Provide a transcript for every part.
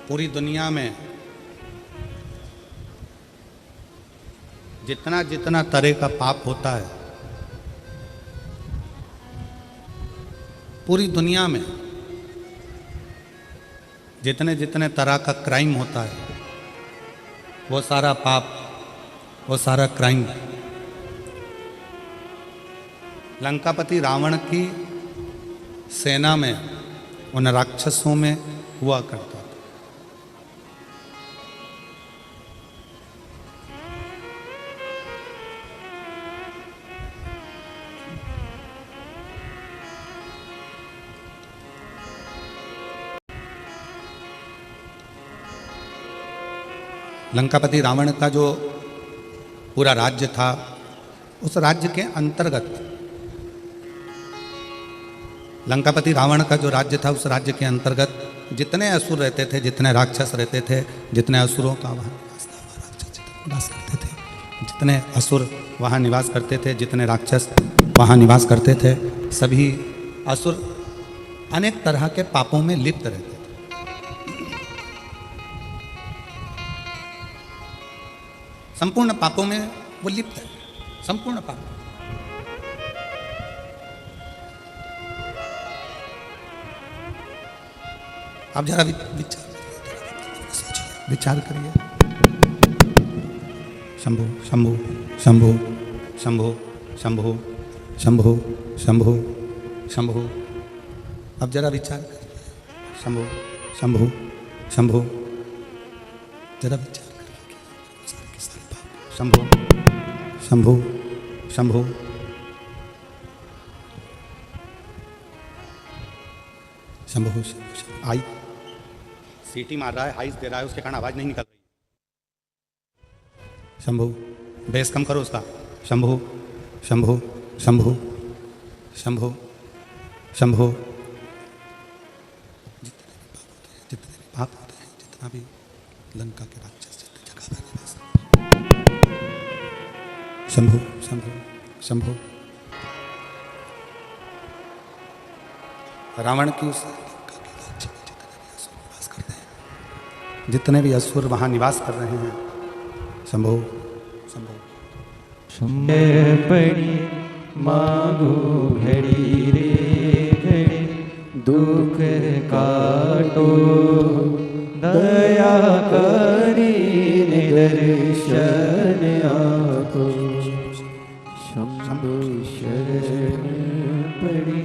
पूरी दुनिया में जितना जितना तरह का पाप होता है, पूरी दुनिया में जितने जितने तरह का क्राइम होता है, वो सारा पाप, वो सारा क्राइम लंकापति रावण की सेना में, उन राक्षसों में हुआ करता था। लंकापति रावण का जो पूरा राज्य था, उस राज्य के अंतर्गत लंकापति रावण का जो राज्य था, उस राज्य के अंतर्गत जितने असुर रहते थे, जितने राक्षस रहते थे, जितने असुरों का वहाँ निवास करते थे, जितने असुर वहाँ निवास करते थे, जितने राक्षस वहाँ निवास करते थे, सभी असुर अनेक तरह के पापों में लिप्त रहते थे। संपूर्ण पापों में वो लिप्त है, संपूर्ण पाप। आप जरा विचार करिए। शंभु शंभु शंभु शंभु शंभु शंभु शंभु शंभु, अब जरा विचार करिए। शंभु शंभु शंभु, जरा विचार करिए। शंभु शंभु शंभु, शंभु आई सीटी मार रहा है, हाइस दे रहा है, उसके कारण आवाज नहीं निकल रही। शंभु बेस कम करो उसका। शंभु शंभु शंभु शंभु शंभु, जितने भी पाप होते हैं, जितना भी लंका के राक्षस जितने जगह पर निवास, शंभु शंभु शंभु, रावण की उस जितने भी असुर वहाँ निवास कर रहे हैं, शंभु शंभु शंभु पड़ी मांगू घड़ी रे घड़ी, दुख काटो दया करी दर्शन आपको। शंभु शरण पड़ी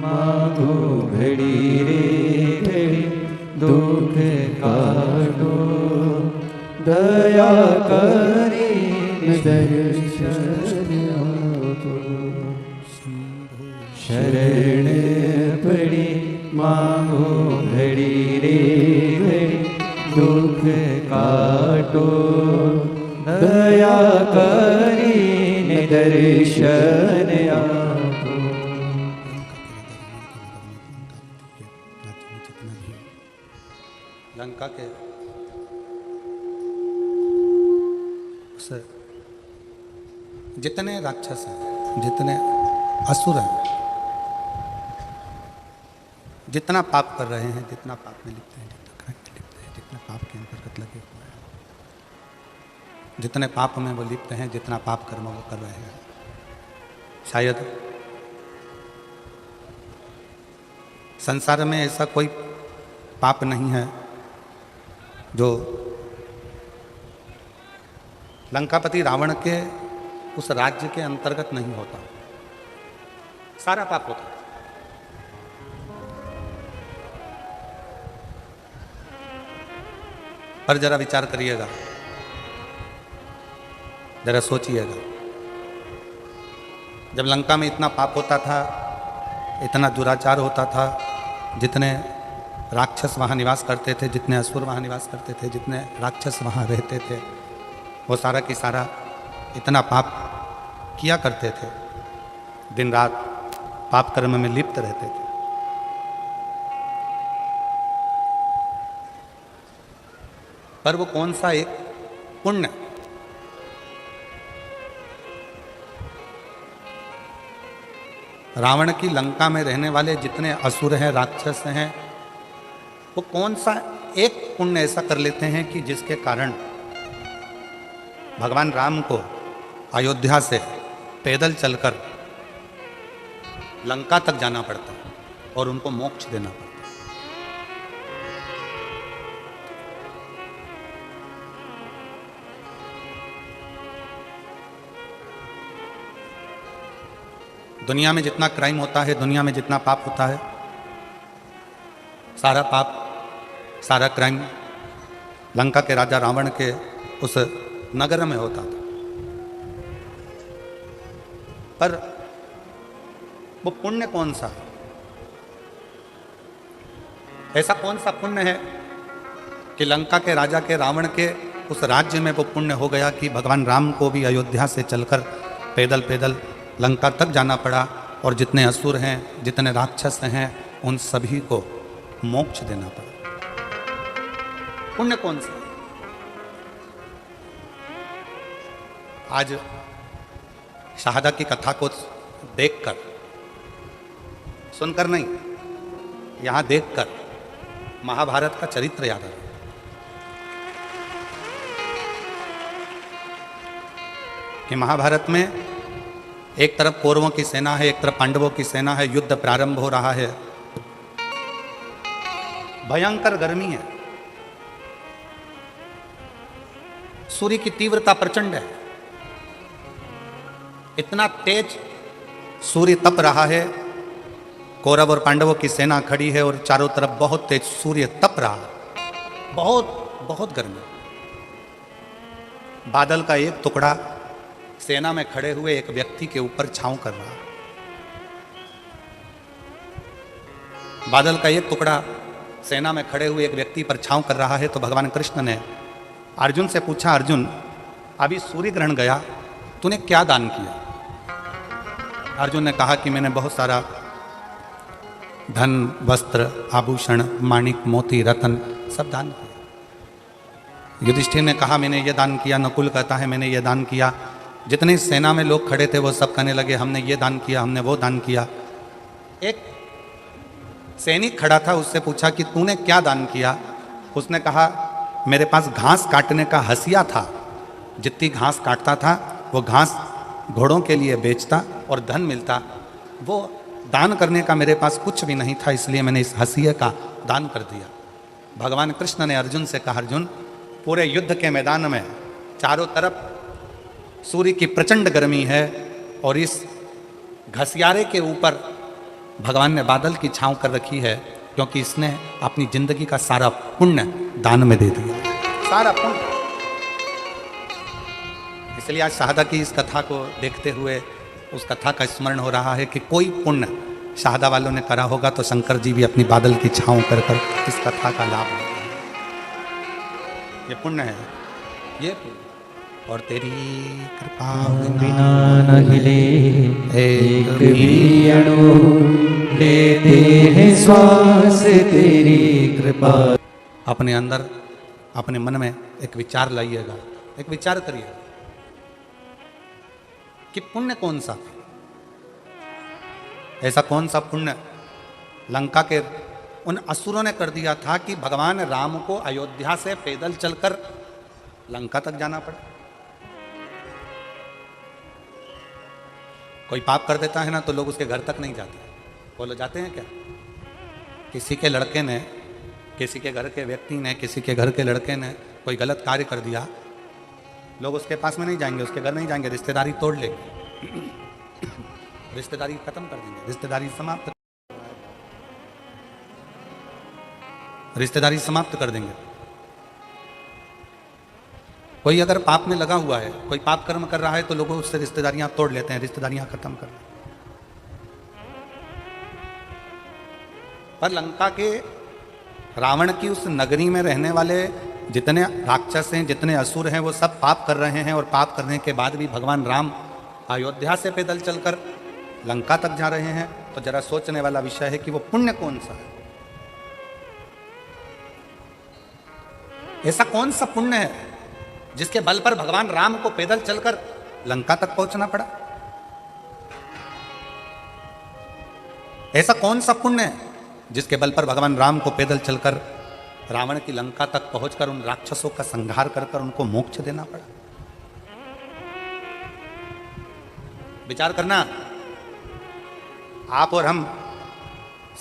मांगो घड़ी रे घड़ी, दुख काटो दया करी दर्शन आपको। शरण पड़ी मांगो घड़ी रे घड़ी, दुख काटो दया करी दर्शन आपको। लंका के जितने राक्षस हैं, जितने असुर हैं, जितना पाप कर रहे हैं, जितना पाप में लिप्त हैं, जितना क्राइम में लिप्त हैं, जितना पाप के अंतर्गत लगे हुए हैं, जितने पाप में वो लिप्त हैं, जितना पाप कर्म वो कर रहे हैं, शायद संसार में ऐसा कोई पाप नहीं है जो लंकापति रावण के उस राज्य के अंतर्गत नहीं होता। सारा पाप होता है। पर जरा विचार करिएगा, जरा सोचिएगा, जब लंका में इतना पाप होता था, इतना दुराचार होता था, जितने राक्षस वहाँ निवास करते थे, जितने असुर वहाँ निवास करते थे, जितने राक्षस वहाँ रहते थे, वो सारा की सारा इतना पाप किया करते थे, दिन रात पाप कर्म में लिप्त रहते थे। पर वो कौन सा एक पुण्य, रावण की लंका में रहने वाले जितने असुर हैं, राक्षस हैं, वो कौन सा एक पुण्य ऐसा कर लेते हैं कि जिसके कारण भगवान राम को अयोध्या से पैदल चलकर लंका तक जाना पड़ता है और उनको मोक्ष देना पड़ता है। दुनिया में जितना क्राइम होता है, दुनिया में जितना पाप होता है, सारा पाप, सारा क्राइम लंका के राजा रावण के उस नगर में होता था। पर वो पुण्य कौन सा है? ऐसा कौन सा पुण्य है कि लंका के राजा के रावण के उस राज्य में वो पुण्य हो गया कि भगवान राम को भी अयोध्या से चलकर पैदल पैदल लंका तक जाना पड़ा और जितने असुर हैं, जितने राक्षस हैं, उन सभी को मोक्ष देना पड़ा। पुण्य कौन सा? आज शहादा की कथा को देखकर, सुनकर नहीं, यहां देखकर महाभारत का चरित्र याद आ रहा है। कि महाभारत में एक तरफ कौरवों की सेना है, एक तरफ पांडवों की सेना है, युद्ध प्रारंभ हो रहा है, भयंकर गर्मी है, सूर्य की तीव्रता प्रचंड है, इतना तेज सूर्य तप रहा है, कौरव और पांडवों की सेना खड़ी है और चारों तरफ बहुत तेज सूर्य तप रहा है, बहुत बहुत गर्मी। बादल का एक टुकड़ा सेना में खड़े हुए एक व्यक्ति के ऊपर छांव कर रहा है। बादल का एक टुकड़ा सेना में खड़े हुए एक व्यक्ति पर छांव कर रहा है। तो भगवान कृष्ण ने अर्जुन से पूछा, अर्जुन अभी सूर्य ग्रहण गया, तूने क्या दान किया? अर्जुन ने कहा कि मैंने बहुत सारा धन, वस्त्र, आभूषण, माणिक, मोती, रतन सब दान किया। युधिष्ठिर ने कहा मैंने ये दान किया। नकुल कहता है मैंने ये दान किया। जितने सेना में लोग खड़े थे वो सब कहने लगे हमने ये दान किया, हमने वो दान किया। एक सैनिक खड़ा था, उससे पूछा कि तूने क्या दान किया? उसने कहा मेरे पास घास काटने का हसिया था, जितनी घास काटता था वो घास घोड़ों के लिए बेचता और धन मिलता, वो दान करने का मेरे पास कुछ भी नहीं था, इसलिए मैंने इस हसिये का दान कर दिया। भगवान कृष्ण ने अर्जुन से कहा, अर्जुन पूरे युद्ध के मैदान में चारों तरफ सूर्य की प्रचंड गर्मी है और इस घसियारे के ऊपर भगवान ने बादल की छांव कर रखी है, क्योंकि इसने अपनी जिंदगी का सारा पुण्य दान में दे दिया, सारा पुण्य। इसलिए आज शहादा की इस कथा को देखते हुए उस कथा का स्मरण हो रहा है कि कोई पुण्य शहादा वालों ने करा होगा तो शंकर जी भी अपनी बादल की छांव कर कर इस कथा का लाभ लेते हैं। ये पुण्य है, ये पुण्य। और तेरी कृपा बिना न हिले एक भी अणु, लेते हैं श्वास तेरी कृपा। अपने अंदर, अपने मन में एक विचार लाइएगा, एक विचार करिएगा कि पुण्य कौन सा, ऐसा कौन सा पुण्य लंका के उन असुरों ने कर दिया था कि भगवान राम को अयोध्या से पैदल चलकर लंका तक जाना पड़ा। कोई पाप कर देता है ना तो लोग उसके घर तक नहीं जाते। बोलो जाते हैं क्या? किसी के लड़के ने, किसी के घर के व्यक्ति ने, किसी के घर के लड़के ने कोई गलत कार्य कर दिया, लोग उसके पास में नहीं जाएंगे, उसके घर नहीं जाएंगे, रिश्तेदारी तोड़ लेंगे, रिश्तेदारी खत्म कर देंगे, रिश्तेदारी समाप्त, रिश्तेदारी समाप्त कर देंगे। कोई अगर पाप में लगा हुआ है, कोई पाप कर्म कर रहा है तो लोगों उससे रिश्तेदारियां तोड़ लेते हैं, रिश्तेदारियां खत्म कर लेते हैं। पर लंका के रावण की उस नगरी में रहने वाले जितने राक्षस हैं, जितने असुर हैं, वो सब पाप कर रहे हैं और पाप करने के बाद भी भगवान राम अयोध्या से पैदल चलकर लंका तक जा रहे हैं। तो जरा सोचने वाला विषय है कि वो पुण्य कौन सा है, ऐसा कौन सा पुण्य है जिसके बल पर भगवान राम को पैदल चलकर लंका तक पहुंचना पड़ा? ऐसा कौन सा पुण्य है जिसके बल पर भगवान राम को पैदल चलकर रावण की लंका तक पहुंचकर उन राक्षसों का संहार कर कर उनको मोक्ष देना पड़ा। विचार करना, आप और हम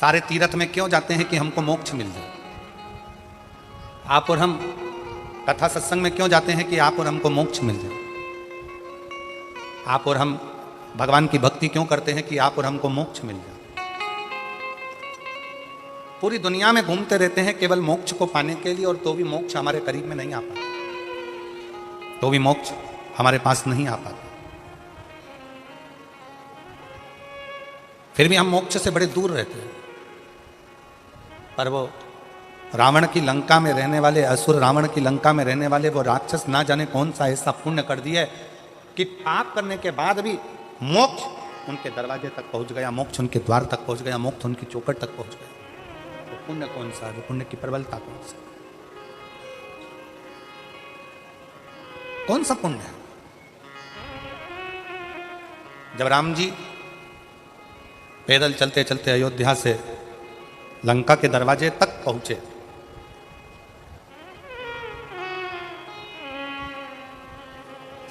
सारे तीर्थ में क्यों जाते हैं कि हमको मोक्ष मिल जाए। आप और हम कथा सत्संग में क्यों जाते हैं कि आप और हमको मोक्ष मिल जाए। आप और हम भगवान की भक्ति क्यों करते हैं कि आप और हमको मोक्ष मिल जाए। पूरी दुनिया में घूमते रहते हैं केवल मोक्ष को पाने के लिए, और तो भी मोक्ष हमारे करीब में नहीं आ पाता, तो भी मोक्ष हमारे पास नहीं आ पाता। फिर भी हम मोक्ष से बड़े दूर रहते हैं। पर वो रावण की लंका में रहने वाले असुर, रावण की लंका में रहने वाले वो राक्षस ना जाने कौन सा ऐसा पुण्य कर दिया कि पाप करने के बाद भी मोक्ष उनके दरवाजे तक पहुंच गया, मोक्ष उनके द्वार तक पहुंच गया, मोक्ष उनकी चौखट तक पहुंच गया। वो पुण्य कौन सा है, वो पुण्य की प्रबलता कौन सा पुण्य है। जब राम जी पैदल चलते चलते अयोध्या से लंका के दरवाजे तक पहुंचे,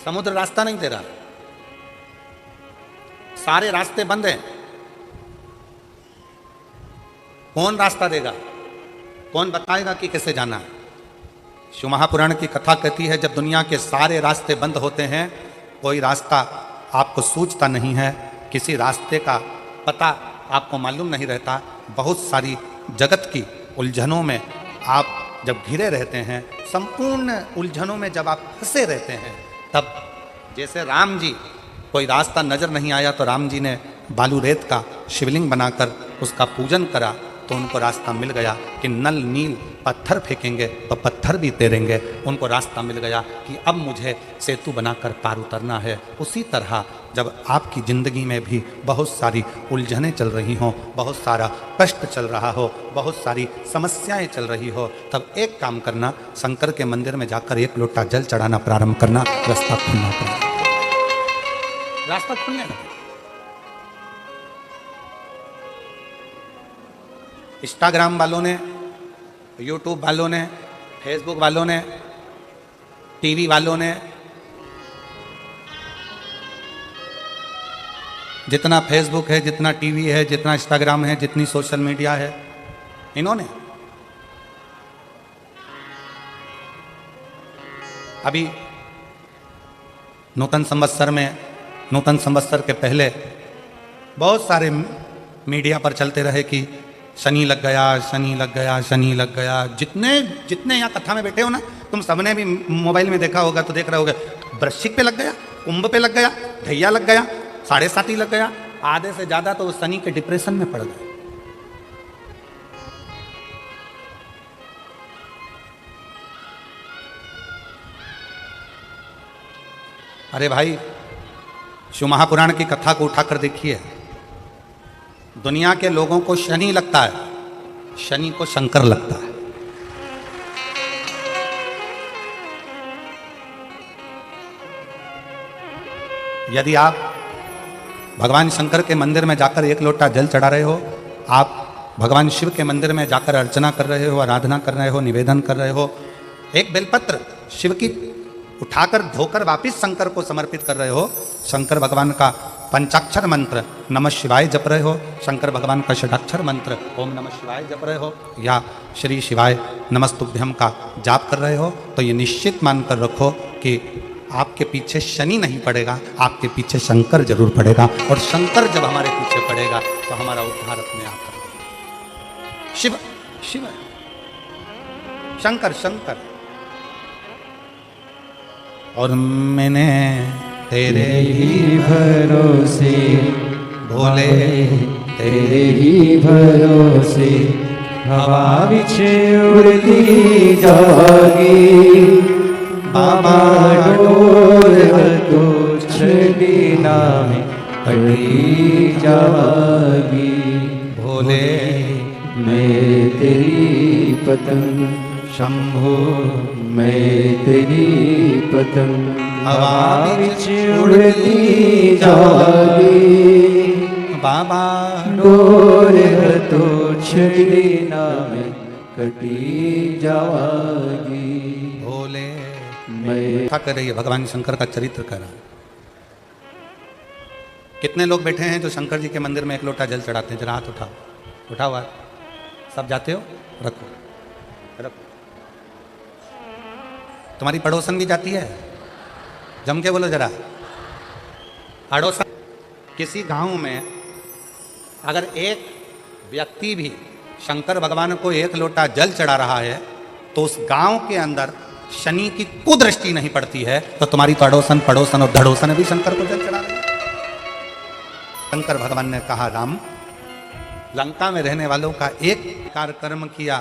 समुद्र रास्ता नहीं दे रहा, सारे रास्ते बंद हैं। कौन रास्ता देगा, कौन बताएगा कि कैसे जाना है। शिव महापुराण की कथा कहती है जब दुनिया के सारे रास्ते बंद होते हैं, कोई रास्ता आपको सूझता नहीं है, किसी रास्ते का पता आपको मालूम नहीं रहता, बहुत सारी जगत की उलझनों में आप जब घिरे रहते हैं, संपूर्ण उलझनों में जब आप फंसे रहते हैं, तब जैसे राम जी कोई रास्ता नजर नहीं आया तो राम जी ने बालू रेत का शिवलिंग बनाकर उसका पूजन करा, तो उनको रास्ता मिल गया कि नल नील पत्थर फेंकेंगे तो पत्थर भी तैरेंगे। उनको रास्ता मिल गया कि अब मुझे सेतु बनाकर पार उतरना है। उसी तरह जब आपकी ज़िंदगी में भी बहुत सारी उलझनें चल रही हों, बहुत सारा कष्ट चल रहा हो, बहुत सारी समस्याएं चल रही हो, तब एक काम करना, शंकर के मंदिर में जाकर एक लोटा जल चढ़ाना प्रारंभ करना, रास्ता खुलना रास्ता खुलने लगा। इंस्टाग्राम वालों ने, यूट्यूब वालों ने, फेसबुक वालों ने, टीवी वालों ने, जितना फेसबुक है, जितना टीवी है, जितना इंस्टाग्राम है, जितनी सोशल मीडिया है, इन्होंने अभी नूतन संवत्सर में, नूतन संवत्सर के पहले बहुत सारे मीडिया पर चलते रहे कि शनि लग गया, शनि लग गया, शनि लग गया। जितने जितने यहाँ कथा में बैठे हो ना, तुम सबने भी मोबाइल में देखा होगा तो देख रहे होगे, वृश्चिक पे लग गया, कुंभ पे लग गया, ढैया लग गया, 7.5 लग गया, आधे से ज्यादा तो शनि के डिप्रेशन में पड़ गए। अरे भाई, शिव महापुराण की कथा को उठाकर देखिए, दुनिया के लोगों को शनि लगता है, शनि को शंकर लगता है। यदि आप भगवान शंकर के मंदिर में जाकर एक लोटा जल चढ़ा रहे हो, आप भगवान शिव के मंदिर में जाकर अर्चना कर रहे हो, आराधना कर रहे हो, निवेदन कर रहे हो, एक बेलपत्र शिव की उठाकर धोकर वापिस शंकर को समर्पित कर रहे हो, शंकर भगवान का पंचाक्षर मंत्र नमः शिवाय जप रहे हो, शंकर भगवान का षडाक्षर मंत्र ओम नमः शिवाय जप रहे हो, या श्री शिवाय नमस्तुभ्यम का जाप कर रहे हो, तो ये निश्चित मानकर रखो कि आपके पीछे शनि नहीं पड़ेगा, आपके पीछे शंकर जरूर पड़ेगा। और शंकर जब हमारे पीछे पड़ेगा तो हमारा उद्धार अपने आप होगा। शिव शिव शंकर शंकर। और मैंने तेरे ही भरोसे भोले, तेरे ही भरोसे हवा बिछे उड़ती जागी, बाबा डोर तो छड़ीना में अड़ी जागी। भोले मैं तेरी पतंग, शंभो मैं तेरी पतंग, हवा बिच उड़ती जागी, बाबा डोर तो छड़ीना में कटी जावागी। भोले मैं कथा कर रही है, भगवान शंकर का चरित्र कर रहा है। कितने लोग बैठे हैं जो शंकर जी के मंदिर में एक लोटा जल चढ़ाते हैं? जरा हाथ उठाओ, उठाओ हाथ। सब जाते हो? रखो रखो। तुम्हारी पड़ोसन भी जाती है? जम के बोलो जरा। पड़ोसन। किसी गांव में अगर एक व्यक्ति भी शंकर भगवान को एक लोटा जल चढ़ा रहा है तो उस गांव के अंदर शनि की कुदृष्टि नहीं पड़ती है, तो तुम्हारी पड़ोसन पड़ोसन और धड़ोसन भी शंकर को जल चढ़ा रहे हैं। शंकर भगवान ने कहा, राम, लंका में रहने वालों का एक कर्म किया,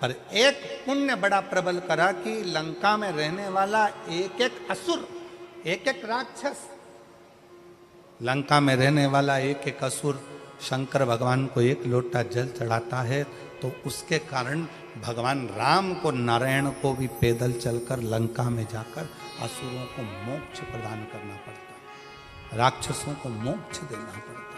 पर एक पुण्य बड़ा प्रबल करा कि लंका में रहने वाला एक एक असुर, एक एक राक्षस, लंका में रहने वाला एक एक असुर शंकर भगवान को एक लोटा जल चढ़ाता है, तो उसके कारण भगवान राम को, नारायण को भी पैदल चलकर लंका में जाकर असुरों को मोक्ष प्रदान करना पड़ता है, राक्षसों को मोक्ष देना पड़ता है।